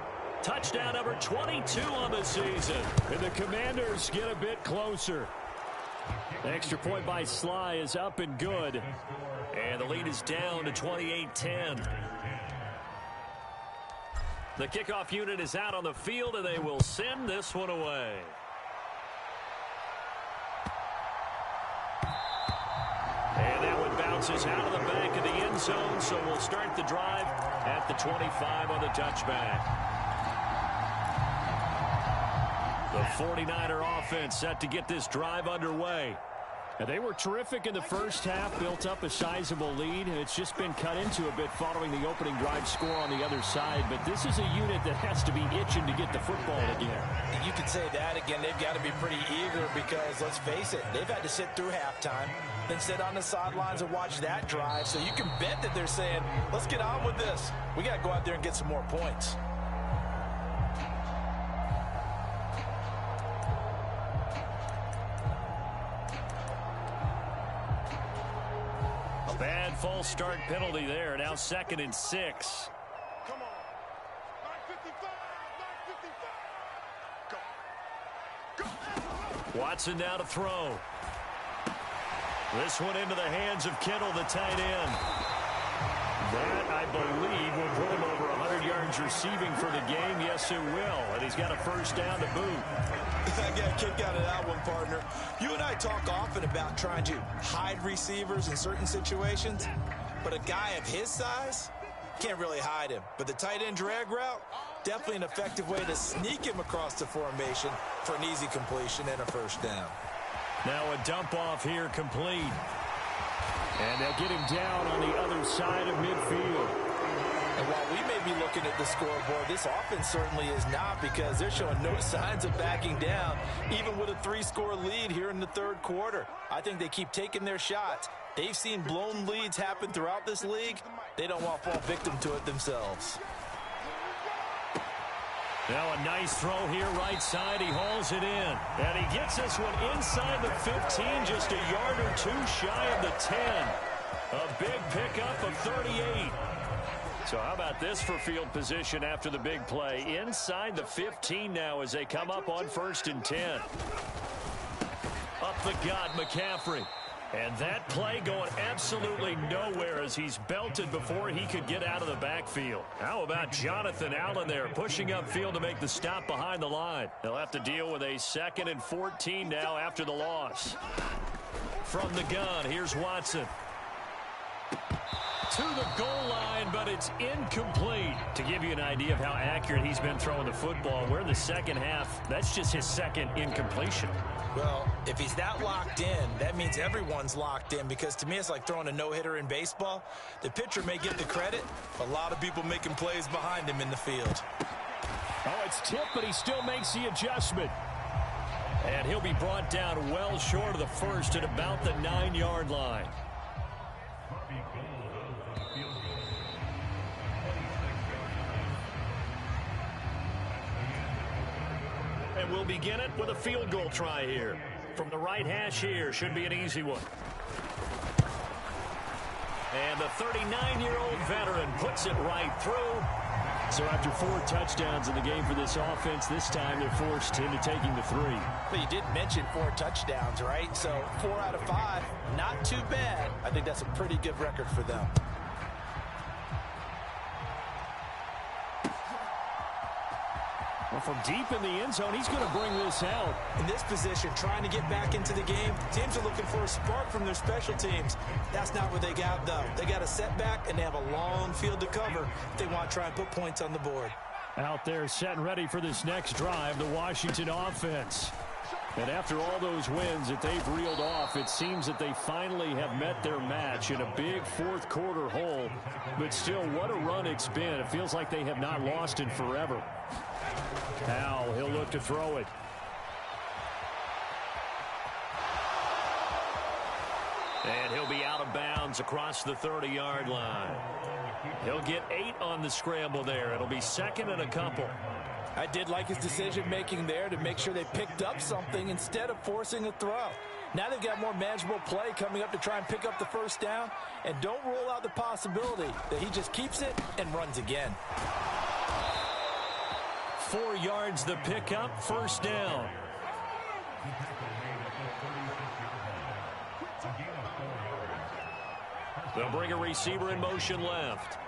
Touchdown number 22 on the season. And the Commanders get a bit closer. The extra point by Sly is up and good. And the lead is down to 28-10. The kickoff unit is out on the field, and they will send this one away. And that one bounces out of the back of the end zone, so we'll start the drive at the 25 on the touchback. The 49er offense set to get this drive underway. And they were terrific in the first half, built up a sizable lead, and it's just been cut into a bit following the opening drive score on the other side. But this is a unit that has to be itching to get the football again. You could say that again. They've got to be pretty eager because, let's face it, they've had to sit through halftime, then sit on the sidelines and watch that drive. So you can bet that they're saying, let's get on with this. We got to go out there and get some more points. Bad false start penalty there. Now 2nd and 6. Come on. 9:55. Go. Watson now to throw. This one into the hands of Kittle, the tight end. That, I believe, will put him over 100 yards receiving for the game. Yes, it will. And he's got a first down to boot. I got a kick out of that one, partner. You and I talk often about trying to hide receivers in certain situations, but a guy of his size can't really hide him. But the tight end drag route, definitely an effective way to sneak him across the formation for an easy completion and a first down. Now a dump off here complete. And they'll get him down on the other side of midfield. And while we may be looking at the scoreboard, this offense certainly is not, because they're showing no signs of backing down, even with a 3-score lead here in the third quarter. I think they keep taking their shots. They've seen blown leads happen throughout this league. They don't want to fall victim to it themselves. Now a nice throw here right side. He hauls it in. And he gets this one inside the 15, just a yard or two shy of the 10. A big pickup of 38. So how about this for field position after the big play? Inside the 15 now as they come up on 1st and 10. Up the gut, McCaffrey. And that play going absolutely nowhere as he's belted before he could get out of the backfield. How about Jonathan Allen there pushing upfield to make the stop behind the line? They'll have to deal with a 2nd and 14 now after the loss. From the gun, here's Watson. To the goal line, but it's incomplete. To give you an idea of how accurate he's been throwing the football, we're in the second half. That's just his 2nd incompletion. Well, if he's that locked in, that means everyone's locked in, because to me it's like throwing a no-hitter in baseball. The pitcher may get the credit, a lot of people making plays behind him in the field. Oh, it's tipped, but he still makes the adjustment. And he'll be brought down well short of the first at about the 9-yard line. And we'll begin it with a field goal try here. From the right hash here, should be an easy one. And the 39-year-old veteran puts it right through. So after 4 touchdowns in the game for this offense, this time they're forced into taking the 3. But you did mention 4 touchdowns, right? So 4 out of 5, not too bad. I think that's a pretty good record for them. Well, from deep in the end zone, he's going to bring this out. In this position, trying to get back into the game, teams are looking for a spark from their special teams. That's not what they got, though. They got a setback, and they have a long field to cover if they want to try and put points on the board. Out there set and ready for this next drive, the Washington offense. And after all those wins that they've reeled off, it seems that they finally have met their match in a big fourth quarter hole. But still, what a run it's been. It feels like they have not lost in forever. Now he'll look to throw it. And he'll be out of bounds across the 30-yard line. He'll get 8 on the scramble there. It'll be 2nd and a couple. I did like his decision-making there to make sure they picked up something instead of forcing a throw. Now they've got more manageable play coming up to try and pick up the first down. And don't rule out the possibility that he just keeps it and runs again. 4 yards the pickup, first down. They'll bring a receiver in motion left.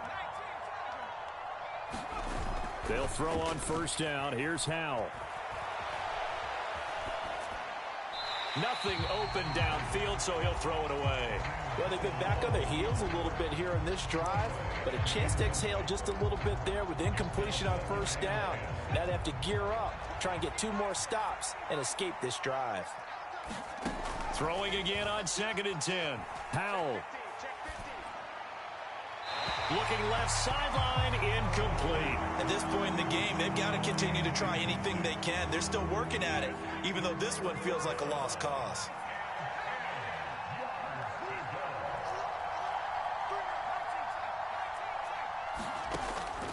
They'll throw on first down. Here's Howell. Nothing open downfield, so he'll throw it away. Well, they've been back on their heels a little bit here in this drive, but a chance to exhale just a little bit there with incompletion on first down. Now they have to gear up, try and get 2 more stops, and escape this drive. Throwing again on 2nd and 10. Howell. Looking left sideline, incomplete. At this point in the game, they've got to continue to try anything they can. They're still working at it, even though this one feels like a lost cause.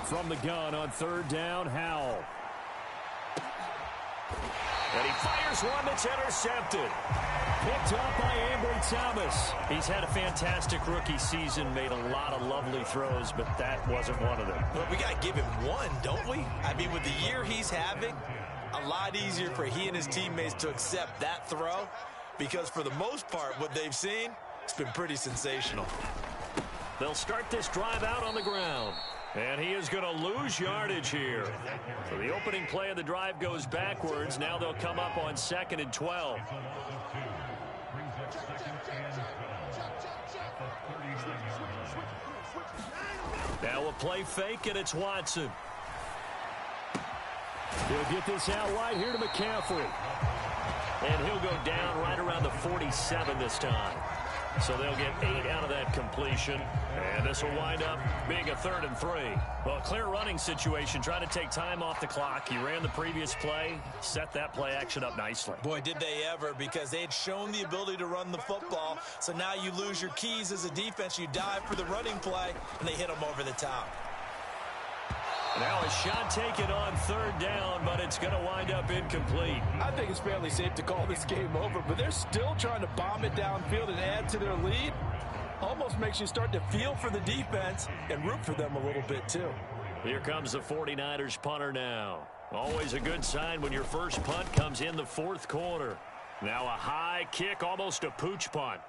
From the gun on 3rd down, Howell. And he fires one that's intercepted. Picked up by Ambry Thomas. He's had a fantastic rookie season, made a lot of lovely throws, but that wasn't one of them. But we got to give him one, don't we? I mean, with the year he's having, a lot easier for he and his teammates to accept that throw, because for the most part, what they've seen, it's been pretty sensational. They'll start this drive out on the ground. And he is going to lose yardage here. So the opening play of the drive goes backwards. Now they'll come up on 2nd and 12. Now a play fake, and it's Watson. He'll get this out wide here to McCaffrey. And he'll go down right around the 47 this time. So they'll get 8 out of that completion. And this will wind up being a 3rd and 3. Well, clear running situation, trying to take time off the clock. He ran the previous play, set that play action up nicely. Boy, did they ever, because they had shown the ability to run the football. So now you lose your keys as a defense. You dive for the running play, and they hit them over the top. Now a shot taken on 3rd down, but it's going to wind up incomplete. I think it's fairly safe to call this game over, but they're still trying to bomb it downfield and add to their lead. Almost makes you start to feel for the defense and root for them a little bit too. Here comes the 49ers punter now. Always a good sign when your first punt comes in the 4th quarter. Now a high kick, almost a pooch punt.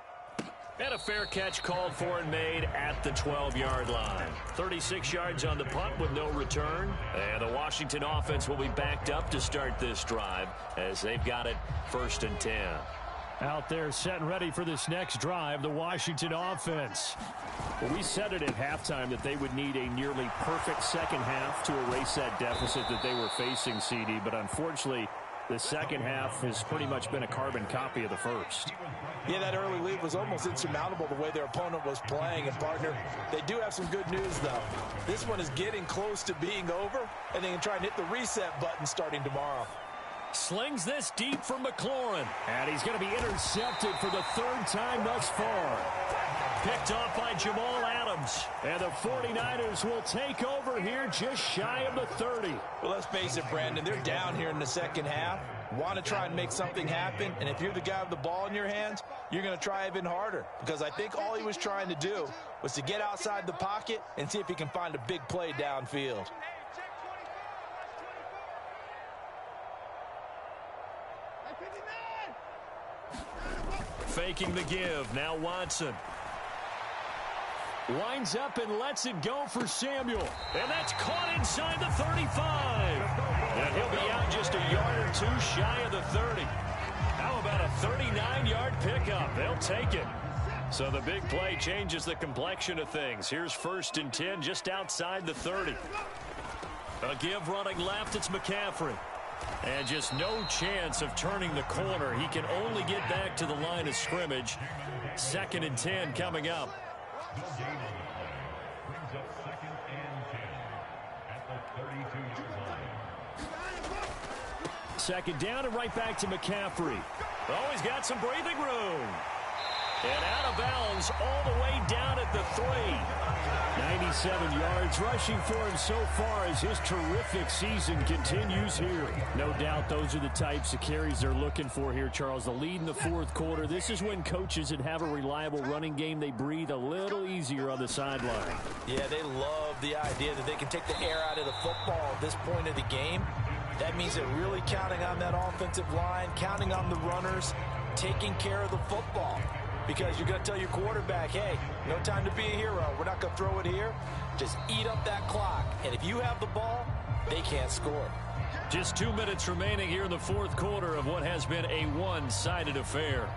And a fair catch called for and made at the 12-yard line. 36 yards on the punt with no return. And the Washington offense will be backed up to start this drive as they've got it 1st and 10. Out there set and ready for this next drive, the Washington offense. Well, we said it at halftime that they would need a nearly perfect second half to erase that deficit that they were facing, CD. But unfortunately, the second half has pretty much been a carbon copy of the first. Yeah, that early lead was almost insurmountable the way their opponent was playing. And, partner, they do have some good news, though. This one is getting close to being over, and they can try and hit the reset button starting tomorrow. Slings this deep from McLaurin. And he's going to be intercepted for the 3rd time thus far. Picked off by Jamal Adams. And the 49ers will take over here just shy of the 30. Well, let's face it, Brandon. They're down here in the second half. Want to try and make something happen. And if you're the guy with the ball in your hands, you're going to try even harder. Because I think all he was trying to do was to get outside the pocket and see if he can find a big play downfield. Faking the give. Now Watson. Winds up and lets it go for Samuel. And that's caught inside the 35. And he'll be out just a yard or two shy of the 30. How about a 39-yard pickup? They'll take it. So the big play changes the complexion of things. Here's 1st and 10 just outside the 30. A give running left. It's McCaffrey. And just no chance of turning the corner. He can only get back to the line of scrimmage. 2nd and 10 coming up. Second down and right back to McCaffrey. Oh, he's got some breathing room. And out of bounds all the way down at the 3. 97 yards rushing for him so far as his terrific season continues here. No doubt those are the types of carries they're looking for here, Charles. The lead in the 4th quarter. This is when coaches that have a reliable running game, they breathe a little easier on the sideline. Yeah, they love the idea that they can take the air out of the football at this point of the game. That means they're really counting on that offensive line, counting on the runners, taking care of the football. Because you're going to tell your quarterback, hey, no time to be a hero. We're not going to throw it here. Just eat up that clock. And if you have the ball, they can't score. Just 2 minutes remaining here in the fourth quarter of what has been a one-sided affair.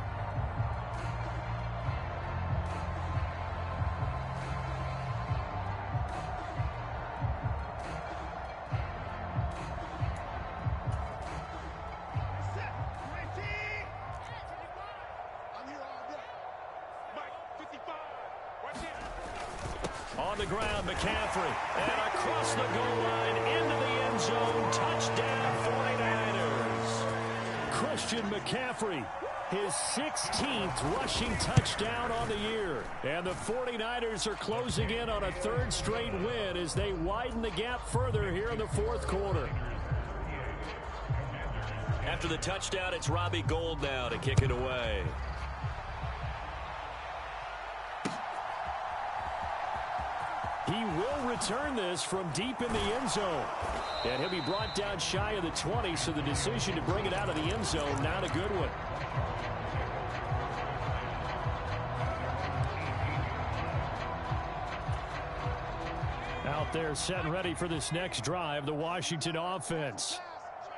On the ground, McCaffrey. And across the goal line, into the end zone. Touchdown, 49ers. Christian McCaffrey, his 16th rushing touchdown on the year. And the 49ers are closing in on a third straight win as they widen the gap further here in the fourth quarter. After the touchdown, it's Robbie Gould now to kick it away. He will return this from deep in the end zone. And he'll be brought down shy of the 20, so the decision to bring it out of the end zone, not a good one. Out there set and ready for this next drive, the Washington offense.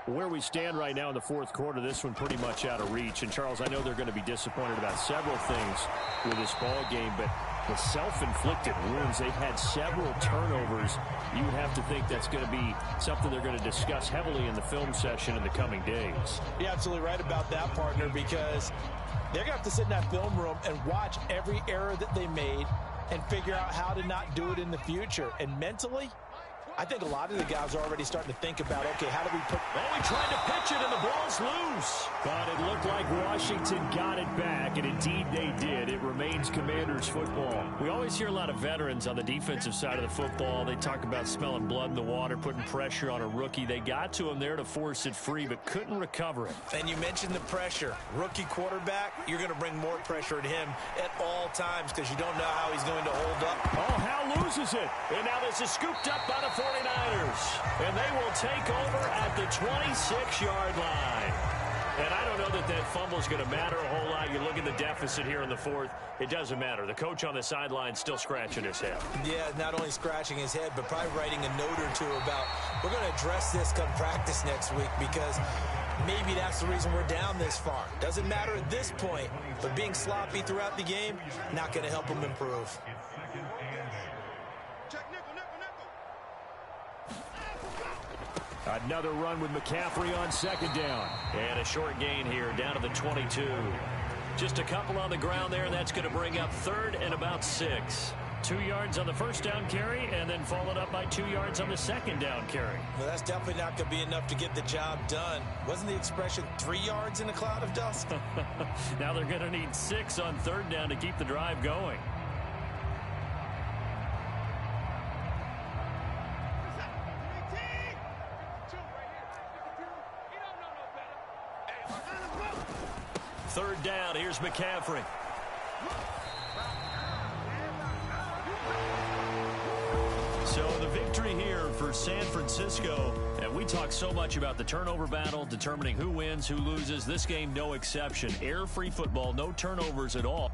Where we stand right now in the fourth quarter, this one pretty much out of reach. And, Charles, I know they're going to be disappointed about several things with this ball game, but the self-inflicted wounds, they've had several turnovers. You would have to think that's going to be something they're going to discuss heavily in the film session in the coming days. You're absolutely right about that, partner, because they're going to have to sit in that film room and watch every error that they made and figure out how to not do it in the future. And mentally, I think a lot of the guys are already starting to think about, okay, how do we put... Oh, he tried to pitch it, and the ball's loose. But it looked like Washington got it back, and indeed they did. It remains Commanders football. We always hear a lot of veterans on the defensive side of the football. They talk about smelling blood in the water, putting pressure on a rookie. They got to him there to force it free, but couldn't recover it. And you mentioned the pressure. Rookie quarterback, you're going to bring more pressure at him at all times because you don't know how he's going to hold up. Oh, Hal loses it. And now this is scooped up by the 49ers. And they will take over at the 26-yard line. And I don't know that that fumble is going to matter a whole lot. You look at the deficit here in the fourth. It doesn't matter. The coach on the sideline still scratching his head. Yeah, not only scratching his head, but probably writing a note or two about, we're going to address this come practice next week because maybe that's the reason we're down this far. Doesn't matter at this point, but being sloppy throughout the game, not going to help him improve. Another run with McCaffrey on second down. And a short gain here down to the 22. Just a couple on the ground there, and that's going to bring up third and about 6. 2 yards on the first down carry, and then followed up by 2 yards on the second down carry. Well, that's definitely not going to be enough to get the job done. Wasn't the expression 3 yards in a cloud of dust? Now they're going to need 6 on third down to keep the drive going. Third down, here's McCaffrey. So the victory here for San Francisco. And we talk so much about the turnover battle, determining who wins, who loses. This game, no exception. Error-free football, no turnovers at all.